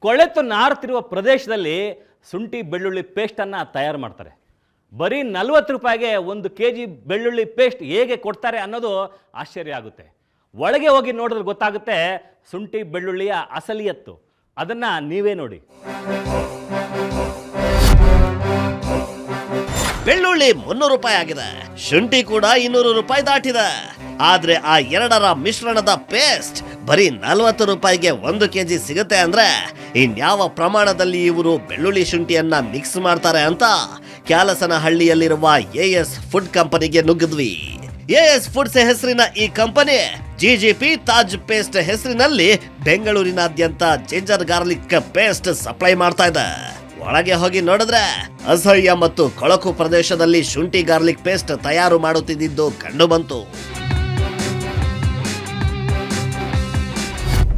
ಕೊಳೆತು ನಾರುತ್ತಿರುವ ಪ್ರದೇಶದಲ್ಲಿ ಶುಂಠಿ ಬೆಳ್ಳುಳ್ಳಿ ಪೇಸ್ಟನ್ನು ತಯಾರು ಮಾಡ್ತಾರೆ. ಬರೀ 40 ರೂಪಾಯಿಗೆ 1 kg ಬೆಳ್ಳುಳ್ಳಿ ಪೇಸ್ಟ್ ಹೇಗೆ ಕೊಡ್ತಾರೆ ಅನ್ನೋದು ಆಶ್ಚರ್ಯ ಆಗುತ್ತೆ. ಒಳಗೆ ಹೋಗಿ ನೋಡಿದ್ರೆ ಗೊತ್ತಾಗುತ್ತೆ ಶುಂಠಿ ಬೆಳ್ಳುಳ್ಳಿಯ ಅಸಲಿಯತ್ತು. ಅದನ್ನು ನೀವೇ ನೋಡಿ. ಬೆಳ್ಳುಳ್ಳಿ 300 ರೂಪಾಯಿ ಆಗಿದೆ, ಶುಂಠಿ ಕೂಡ 200 ರೂಪಾಯಿ ದಾಟಿದೆ. ಆದ್ರೆ ಆ ಎರಡರ ಮಿಶ್ರಣದ ಪೇಸ್ಟ್ ಬರೀ 40 ರೂಪಾಯಿಗೆ 1 kg ಸಿಗುತ್ತೆ ಅಂದ್ರೆ ಇನ್ಯಾವ ಪ್ರಮಾಣದಲ್ಲಿ ಇವರು ಬೆಳ್ಳುಳ್ಳಿ ಶುಂಠಿಯನ್ನ ಮಿಕ್ಸ್ ಮಾಡ್ತಾರೆ ಅಂತ ಕ್ಯಾಲಸನಹಳ್ಳಿಯಲ್ಲಿರುವ AS ಫುಡ್ ಕಂಪನಿಗೆ ನುಗ್ಗಿದ್ವಿ. AS ಫುಡ್ಸ್ ಹೆಸರಿನ ಈ ಕಂಪನಿ GGP ತಾಜ್ ಪೇಸ್ಟ್ ಹೆಸರಿನಲ್ಲಿ ಬೆಂಗಳೂರಿನಾದ್ಯಂತ ಜಿಂಜರ್ ಗಾರ್ಲಿಕ್ ಪೇಸ್ಟ್ ಸಪ್ಲೈ ಮಾಡ್ತಾ ಇದೆ. ಒಳಗೆ ಹೋಗಿ ನೋಡಿದ್ರೆ ಅಸಹ್ಯ ಮತ್ತು ಕೊಳಕು ಪ್ರದೇಶದಲ್ಲಿ ಶುಂಠಿ ಗಾರ್ಲಿಕ್ ಪೇಸ್ಟ್ ತಯಾರು ಮಾಡುತ್ತಿದ್ದು ಕಂಡು ಬಂತು.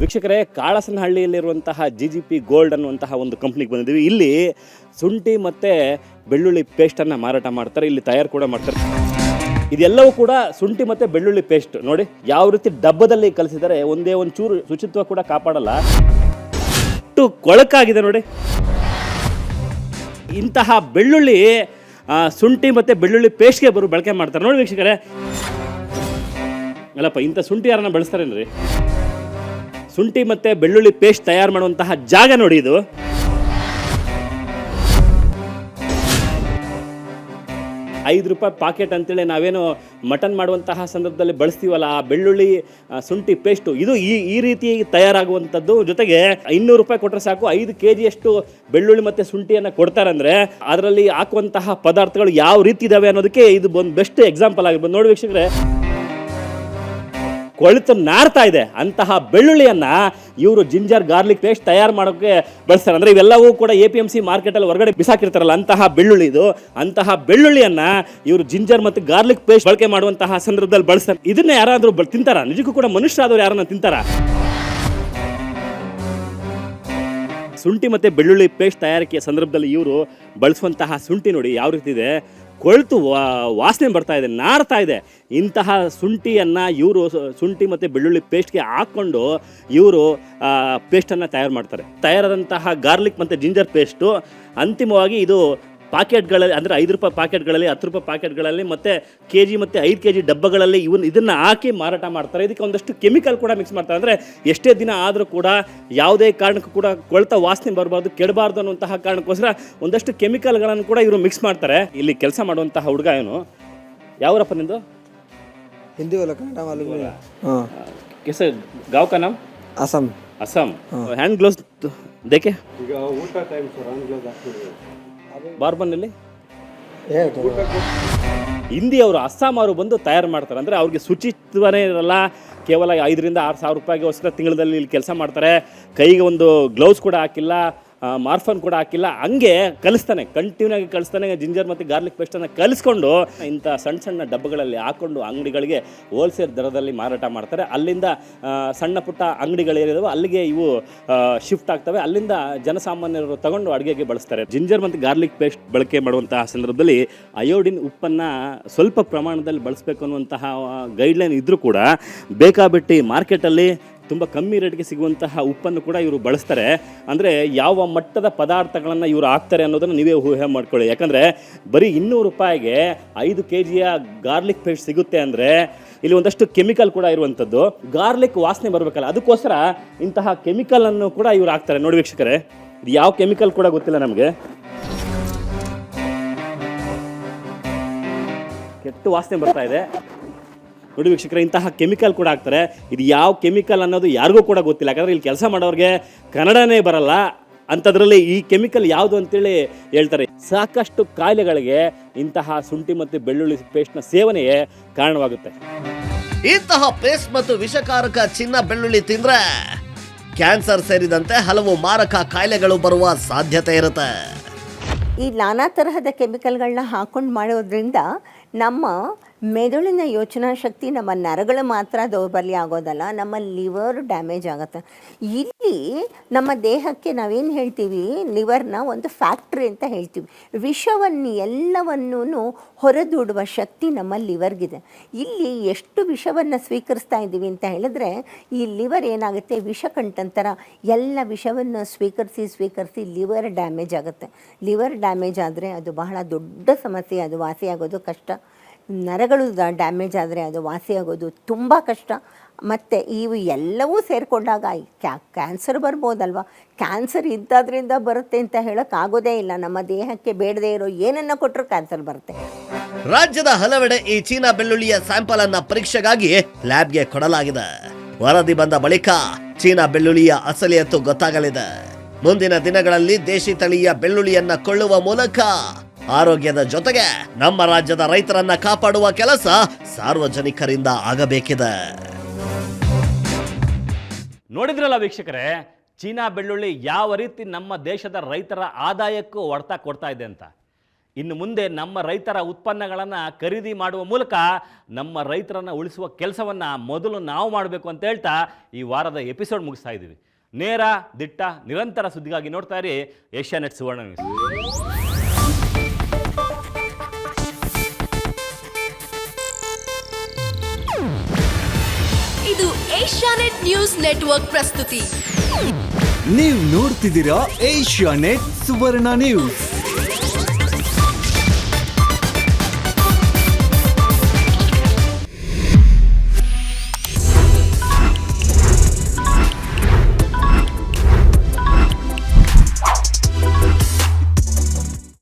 ವೀಕ್ಷಕರೇ, ಕಾಳಸನಹಳ್ಳಿಯಲ್ಲಿರುವಂತಹ GGP ಗೋಲ್ಡ್ ಅನ್ನುವಂತಹ ಒಂದು ಕಂಪ್ನಿಗೆ ಬಂದಿದ್ದೀವಿ. ಇಲ್ಲಿ ಶುಂಠಿ ಮತ್ತು ಬೆಳ್ಳುಳ್ಳಿ ಪೇಸ್ಟನ್ನು ಮಾರಾಟ ಮಾಡ್ತಾರೆ, ಇಲ್ಲಿ ತಯಾರು ಕೂಡ ಮಾಡ್ತಾರೆ. ಇದೆಲ್ಲವೂ ಕೂಡ ಶುಂಠಿ ಮತ್ತು ಬೆಳ್ಳುಳ್ಳಿ ಪೇಸ್ಟ್ ನೋಡಿ ಯಾವ ರೀತಿ ಡಬ್ಬದಲ್ಲಿ ಕಲಿಸಿದ್ದಾರೆ. ಒಂದೇ ಒಂಚೂರು ಶುಚಿತ್ವ ಕೂಡ ಕಾಪಾಡಲ್ಲ, ಅಷ್ಟು ಕೊಳಕಾಗಿದೆ ನೋಡಿ. ಇಂತಹ ಬೆಳ್ಳುಳ್ಳಿ ಶುಂಠಿ ಮತ್ತು ಬೆಳ್ಳುಳ್ಳಿ ಪೇಸ್ಟ್ಗೆ ಬಳಕೆ ಮಾಡ್ತಾರೆ ನೋಡಿ ವೀಕ್ಷಕರೇ. ಅಲ್ಲಪ್ಪ, ಇಂಥ ಶುಂಠಿ ಯಾರನ್ನ ಬಳಸ್ತಾರೇನ್ರಿ? ಶುಂಠಿ ಮತ್ತು ಬೆಳ್ಳುಳ್ಳಿ ಪೇಸ್ಟ್ ತಯಾರು ಮಾಡುವಂತಹ ಜಾಗ ನೋಡಿ. ಇದು ₹5 ಪಾಕೆಟ್ ಅಂತೇಳಿ ನಾವೇನು ಮಟನ್ ಮಾಡುವಂತಹ ಸಂದರ್ಭದಲ್ಲಿ ಬಳಸ್ತೀವಲ್ಲ, ಆ ಬೆಳ್ಳುಳ್ಳಿ ಶುಂಠಿ ಪೇಸ್ಟು ಇದು ಈ ರೀತಿ ತಯಾರಾಗುವಂಥದ್ದು. ಜೊತೆಗೆ ₹200 ಕೊಟ್ಟರೆ ಸಾಕು 5 kg ಬೆಳ್ಳುಳ್ಳಿ ಮತ್ತು ಶುಂಠಿಯನ್ನು ಕೊಡ್ತಾರಂದರೆ ಅದರಲ್ಲಿ ಹಾಕುವಂತಹ ಪದಾರ್ಥಗಳು ಯಾವ ರೀತಿ ಇದ್ದಾವೆ ಅನ್ನೋದಕ್ಕೆ ಇದು ಒಂದು ಬೆಸ್ಟ್ ಎಕ್ಸಾಂಪಲ್ ಆಗಿರ್ಬೋದು ನೋಡಿ ವೀಕ್ಷಕರೇ. ಕೊಳೆತು ನಾರ್ತಾ ಇದೆ ಅಂತಹ ಬೆಳ್ಳುಳ್ಳಿಯನ್ನು ಇವರು ಜಿಂಜರ್ ಗಾರ್ಲಿಕ್ ಪೇಸ್ಟ್ ತಯಾರು ಮಾಡೋಕ್ಕೆ ಬಳಸ್ತಾರೆ. ಅಂದರೆ ಇವೆಲ್ಲವೂ ಕೂಡ APMC ಮಾರ್ಕೆಟಲ್ಲಿ ಹೊರಗಡೆ ಬಿಸಾಕಿರ್ತಾರಲ್ಲ ಅಂತಹ ಬೆಳ್ಳುಳ್ಳಿ ಇದು. ಅಂತಹ ಬೆಳ್ಳುಳ್ಳಿಯನ್ನು ಇವರು ಜಿಂಜರ್ ಮತ್ತು ಗಾರ್ಲಿಕ್ ಪೇಸ್ಟ್ ಬಳಕೆ ಮಾಡುವಂತಹ ಸಂದರ್ಭದಲ್ಲಿ ಬಳಸ್ತಾರೆ. ಇದನ್ನ ಯಾರಾದರೂ ತಿಂತಾರ? ನಿಜಕ್ಕೂ ಕೂಡ ಮನುಷ್ಯರಾದವ್ರು ಯಾರನ್ನ ತಿಂತಾರ? ಶುಂಠಿ ಮತ್ತು ಬೆಳ್ಳುಳ್ಳಿ ಪೇಸ್ಟ್ ತಯಾರಿಕೆಯ ಸಂದರ್ಭದಲ್ಲಿ ಇವರು ಬಳಸುವಂತಹ ಶುಂಠಿ ನೋಡಿ ಯಾವ ರೀತಿ ಇದೆ, ಕೊಳೆತು ವಾಸನೆ ಬರ್ತಾ ಇದೆ, ನಾರ್ತಾ ಇದೆ. ಇಂತಹ ಶುಂಠಿಯನ್ನು ಇವರು ಶುಂಠಿ ಮತ್ತು ಬೆಳ್ಳುಳ್ಳಿ ಪೇಸ್ಟ್ಗೆ ಹಾಕ್ಕೊಂಡು ಇವರು ಪೇಸ್ಟನ್ನು ತಯಾರು ಮಾಡ್ತಾರೆ. ತಯಾರಾದಂತಹ ಗಾರ್ಲಿಕ್ ಮತ್ತು ಜಿಂಜರ್ ಪೇಸ್ಟು ಅಂತಿಮವಾಗಿ ಇದು ಪಾಕೆಟ್ಗಳಲ್ಲಿ, ಅಂದರೆ ₹5 ಪಾಕೆಟ್ಗಳಲ್ಲಿ, ₹10 ಪಾಕೆಟ್ಗಳಲ್ಲಿ ಮತ್ತು kg ಮತ್ತು 5 kg ಡಬ್ಬಗಳಲ್ಲಿ ಇದನ್ನು ಹಾಕಿ ಮಾರಾಟ ಮಾಡ್ತಾರೆ. ಇದಕ್ಕೆ ಒಂದಷ್ಟು ಕೆಮಿಕಲ್ ಕೂಡ ಮಿಕ್ಸ್ ಮಾಡ್ತಾರೆ. ಅಂದರೆ ಎಷ್ಟೇ ದಿನ ಆದರೂ ಕೂಡ ಯಾವುದೇ ಕಾರಣಕ್ಕೂ ಕೂಡ ಕೊಳೆತ ವಾಸನೆ ಬರಬಾರ್ದು, ಕೆಡಬಾರ್ದು ಅನ್ನುವಂತಹ ಕಾರಣಕ್ಕೋಸ್ಕರ ಒಂದಷ್ಟು ಕೆಮಿಕಲ್ಗಳನ್ನು ಕೂಡ ಇವರು ಮಿಕ್ಸ್ ಮಾಡ್ತಾರೆ. ಇಲ್ಲಿ ಕೆಲಸ ಮಾಡುವಂತಹ ಹುಡುಗ ಏನು, ಯಾವರಪ್ಪ ನಿಂದು? हिंदी वाला कनाडा मालूम नहीं। हाँ कैसे गाँव का नाम? असम। असम। हैंड ग्लोव्स देखे ಊಟ ಟೈಮ್ ಸರ್ ಹ್ಯಾಂಡ್ ಗ್ಲೌಸ್ ಹಾಕ್ತೀವಿ ಬಾರ್ಬನ್ನಲ್ಲಿ. ಹಿಂದಿ ಅವರು ಅಸ್ಸಾಂ ಅವರು ಬಂದು ತಯಾರು ಮಾಡ್ತಾರೆ. ಅಂದರೆ ಅವ್ರಿಗೆ ಶುಚಿತ್ವನೇ ಇರಲ್ಲ, ಕೇವಲ ₹5,000 to ₹6,000 ತಿಂಗಳಲ್ಲಿ ಇಲ್ಲಿ ಕೆಲಸ ಮಾಡ್ತಾರೆ. ಕೈಗೆ ಒಂದು ಗ್ಲೌಸ್ ಕೂಡ ಹಾಕಿಲ್ಲ, ಮಾರ್ಫನ್ ಕೂಡ ಹಾಕಿಲ್ಲ, ಹಂಗೆ ಕಲಿಸ್ತಾನೆ, ಕಂಟಿನ್ಯೂ ಆಗಿ ಕಲಿಸ್ತಾನೆ. ಜಿಂಜರ್ ಮತ್ತು ಗಾರ್ಲಿಕ್ ಪೇಸ್ಟನ್ನು ಕಲಿಸ್ಕೊಂಡು ಇಂಥ ಸಣ್ಣ ಸಣ್ಣ ಡಬ್ಬಗಳಲ್ಲಿ ಹಾಕ್ಕೊಂಡು ಅಂಗಡಿಗಳಿಗೆ ಹೋಲ್ಸೇಲ್ ದರದಲ್ಲಿ ಮಾರಾಟ ಮಾಡ್ತಾರೆ. ಅಲ್ಲಿಂದ ಸಣ್ಣ ಪುಟ್ಟ ಅಂಗಡಿಗಳೇನಿದಾವೆ ಅಲ್ಲಿಗೆ ಇವು ಶಿಫ್ಟ್ ಆಗ್ತವೆ. ಅಲ್ಲಿಂದ ಜನಸಾಮಾನ್ಯರು ತಗೊಂಡು ಅಡುಗೆಗೆ ಬಳಸ್ತಾರೆ. ಜಿಂಜರ್ ಮತ್ತು ಗಾರ್ಲಿಕ್ ಪೇಸ್ಟ್ ಬಳಕೆ ಮಾಡುವಂತಹ ಸಂದರ್ಭದಲ್ಲಿ ಅಯೋಡಿನ್ ಉಪ್ಪನ್ನು ಸ್ವಲ್ಪ ಪ್ರಮಾಣದಲ್ಲಿ ಬಳಸಬೇಕು ಅನ್ನುವಂತಹ ಗೈಡ್ಲೈನ್ ಇದ್ದರೂ ಕೂಡ ಬೇಕಾಬಿಟ್ಟು ಮಾರ್ಕೆಟಲ್ಲಿ ತುಂಬ ಕಮ್ಮಿ ರೇಟ್ಗೆ ಸಿಗುವಂತಹ ಉಪ್ಪನ್ನು ಕೂಡ ಇವರು ಬಳಸ್ತಾರೆ. ಅಂದರೆ ಯಾವ ಮಟ್ಟದ ಪದಾರ್ಥಗಳನ್ನು ಇವರು ಹಾಕ್ತಾರೆ ಅನ್ನೋದನ್ನು ನೀವೇ ಊಹೆ ಮಾಡ್ಕೊಳ್ಳಿ. ಯಾಕಂದರೆ ಬರೀ ₹200 5 kg ಗಾರ್ಲಿಕ್ ಪೇಸ್ಟ್ ಸಿಗುತ್ತೆ ಅಂದರೆ ಇಲ್ಲಿ ಒಂದಷ್ಟು ಕೆಮಿಕಲ್ ಕೂಡ ಇರುವಂಥದ್ದು. ಗಾರ್ಲಿಕ್ ವಾಸನೆ ಬರಬೇಕಲ್ಲ, ಅದಕ್ಕೋಸ್ಕರ ಇಂತಹ ಕೆಮಿಕಲನ್ನು ಕೂಡ ಇವರು ಹಾಕ್ತಾರೆ ನೋಡಿ ವೀಕ್ಷಕರೇ. ಇದು ಯಾವ ಕೆಮಿಕಲ್ ಕೂಡ ಗೊತ್ತಿಲ್ಲ ನಮಗೆ, ಕೆಟ್ಟ ವಾಸನೆ ಬರ್ತಾ ಇದೆ ನೋಡಿ ವೀಕ್ಷಕರೇ. ಇಂತಹ ಕೆಮಿಕಲ್ ಕೂಡ ಹಾಕ್ತಾರೆ. ಇದು ಯಾವ ಕೆಮಿಕಲ್ ಅನ್ನೋದು ಯಾರಿಗೂ ಕೂಡ ಗೊತ್ತಿಲ್ಲ. ಯಾಕಂದರೆ ಇಲ್ಲಿ ಕೆಲಸ ಮಾಡೋರಿಗೆ ಕನ್ನಡನೇ ಬರಲ್ಲ, ಅಂಥದ್ರಲ್ಲಿ ಈ ಕೆಮಿಕಲ್ ಯಾವುದು ಅಂತೇಳಿ ಹೇಳ್ತಾರೆ. ಸಾಕಷ್ಟು ಕಾಯಿಲೆಗಳಿಗೆ ಇಂತಹ ಶುಂಠಿ ಮತ್ತು ಬೆಳ್ಳುಳ್ಳಿ ಪೇಸ್ಟ್ನ ಸೇವನೆಯೇ ಕಾರಣವಾಗುತ್ತೆ. ಇಂತಹ ಪೇಸ್ಟ್ ಮತ್ತು ವಿಷಕಾರಕ ಚಿನ್ನ ಬೆಳ್ಳುಳ್ಳಿ ತಿಂದ್ರೆ ಕ್ಯಾನ್ಸರ್ ಸೇರಿದಂತೆ ಹಲವು ಮಾರಕ ಕಾಯಿಲೆಗಳು ಬರುವ ಸಾಧ್ಯತೆ ಇರುತ್ತೆ. ಈ ನಾನಾ ತರಹದ ಕೆಮಿಕಲ್ಗಳನ್ನ ಹಾಕೊಂಡು ಮಾಡೋದ್ರಿಂದ ನಮ್ಮ ಮೆದುಳಿನ ಯೋಚನಾ ಶಕ್ತಿ ನಮ್ಮ ನರಗಳು ಮಾತ್ರ ದೌರ್ಬಲ್ಯ ಆಗೋದಲ್ಲ, ನಮ್ಮ ಲಿವರ್ ಡ್ಯಾಮೇಜ್ ಆಗುತ್ತೆ. ಇಲ್ಲಿ ನಮ್ಮ ದೇಹಕ್ಕೆ ನಾವೇನು ಹೇಳ್ತೀವಿ, ಲಿವರ್ನ ಒಂದು ಫ್ಯಾಕ್ಟ್ರಿ ಅಂತ ಹೇಳ್ತೀವಿ. ವಿಷವನ್ನು ಎಲ್ಲವನ್ನೂ ಹೊರದೂಡುವ ಶಕ್ತಿ ನಮ್ಮ ಲಿವರ್ಗಿದೆ. ಇಲ್ಲಿ ಎಷ್ಟು ವಿಷವನ್ನು ಸ್ವೀಕರಿಸ್ತಾ ಇದ್ದೀವಿ ಅಂತ ಹೇಳಿದ್ರೆ, ಈ ಲಿವರ್ ಏನಾಗುತ್ತೆ, ವಿಷಕಂಠಂತರ ಎಲ್ಲ ವಿಷವನ್ನು ಸ್ವೀಕರಿಸಿ ಲಿವರ್ ಡ್ಯಾಮೇಜ್ ಆಗುತ್ತೆ. ಲಿವರ್ ಡ್ಯಾಮೇಜ್ ಆದರೆ ಅದು ಬಹಳ ದೊಡ್ಡ ಸಮಸ್ಯೆ, ಅದು ವಾಸಿಯಾಗೋದು ಕಷ್ಟ. ನರಗಳು ಡ್ಯಾಮೇಜ್ ಆದರೆ ಅದು ವಾಸಿಯಾಗೋದು ತುಂಬ ಕಷ್ಟ. ಮತ್ತು ಇವು ಎಲ್ಲವೂ ಸೇರಿಕೊಂಡಾಗ ಕ್ಯಾನ್ಸರ್ ಬರ್ಬೋದಲ್ವ. ಕ್ಯಾನ್ಸರ್ ಇಂಥದ್ರಿಂದ ಬರುತ್ತೆ ಅಂತ ಹೇಳೋಕ್ಕಾಗೋದೇ ಇಲ್ಲ. ನಮ್ಮ ದೇಹಕ್ಕೆ ಬೇಡದೇ ಇರೋ ಏನನ್ನು ಕೊಟ್ಟರು ಕ್ಯಾನ್ಸರ್ ಬರುತ್ತೆ. ರಾಜ್ಯದ ಹಲವೆಡೆ ಈ ಚೀನಾ ಬೆಳ್ಳುಳ್ಳಿಯ ಸ್ಯಾಂಪಲ್ ಅನ್ನ ಪರೀಕ್ಷೆಗಾಗಿ ಲ್ಯಾಬ್ಗೆ ಕೊಡಲಾಗಿದೆ. ವರದಿ ಬಂದ ಬಳಿಕ ಚೀನಾ ಬೆಳ್ಳುಳ್ಳಿಯ ಅಸಲಿಯತ್ತು ಗೊತ್ತಾಗಲಿದೆ. ಮುಂದಿನ ದಿನಗಳಲ್ಲಿ ದೇಶಿ ತಳಿಯ ಬೆಳ್ಳುಳ್ಳಿಯನ್ನ ಕೊಳ್ಳುವ ಮೂಲಕ ಆರೋಗ್ಯದ ಜೊತೆಗೆ ನಮ್ಮ ರಾಜ್ಯದ ರೈತರನ್ನ ಕಾಪಾಡುವ ಕೆಲಸ ಸಾರ್ವಜನಿಕರಿಂದ ಆಗಬೇಕಿದೆ. ನೋಡಿದ್ರಲ್ಲ ವೀಕ್ಷಕರೇ, ಚೀನಾ ಬೆಳ್ಳುಳ್ಳಿ ಯಾವ ರೀತಿ ನಮ್ಮ ದೇಶದ ರೈತರ ಆದಾಯಕ್ಕೂ ಹೊಡೆತ ಕೊಡ್ತಾ ಇದೆ ಅಂತ. ಇನ್ನು ಮುಂದೆ ನಮ್ಮ ರೈತರ ಉತ್ಪನ್ನಗಳನ್ನು ಖರೀದಿ ಮಾಡುವ ಮೂಲಕ ನಮ್ಮ ರೈತರನ್ನು ಉಳಿಸುವ ಕೆಲಸವನ್ನು ಮೊದಲು ನಾವು ಮಾಡಬೇಕು ಅಂತ ಹೇಳ್ತಾ ಈ ವಾರದ ಎಪಿಸೋಡ್ ಮುಗಿಸ್ತಾ ಇದ್ದೀವಿ. ನೇರ, ದಿಟ್ಟ, ನಿರಂತರ ಸುದ್ದಿಗಾಗಿ ನೋಡ್ತಾ ಇರಿ ಏಷ್ಯಾನೆಟ್ ಸುವರ್ಣ ನ್ಯೂಸ್. ಇದು ಏಷ್ಯಾನೆಟ್ ನ್ಯೂಸ್ ನೆಟ್ವರ್ಕ್ ಪ್ರಸ್ತುತಿ. ನೀವು ನೋಡ್ತಿದ್ದೀರಾ ಏಷ್ಯಾನೆಟ್ ಸುವರ್ಣ ನ್ಯೂಸ್.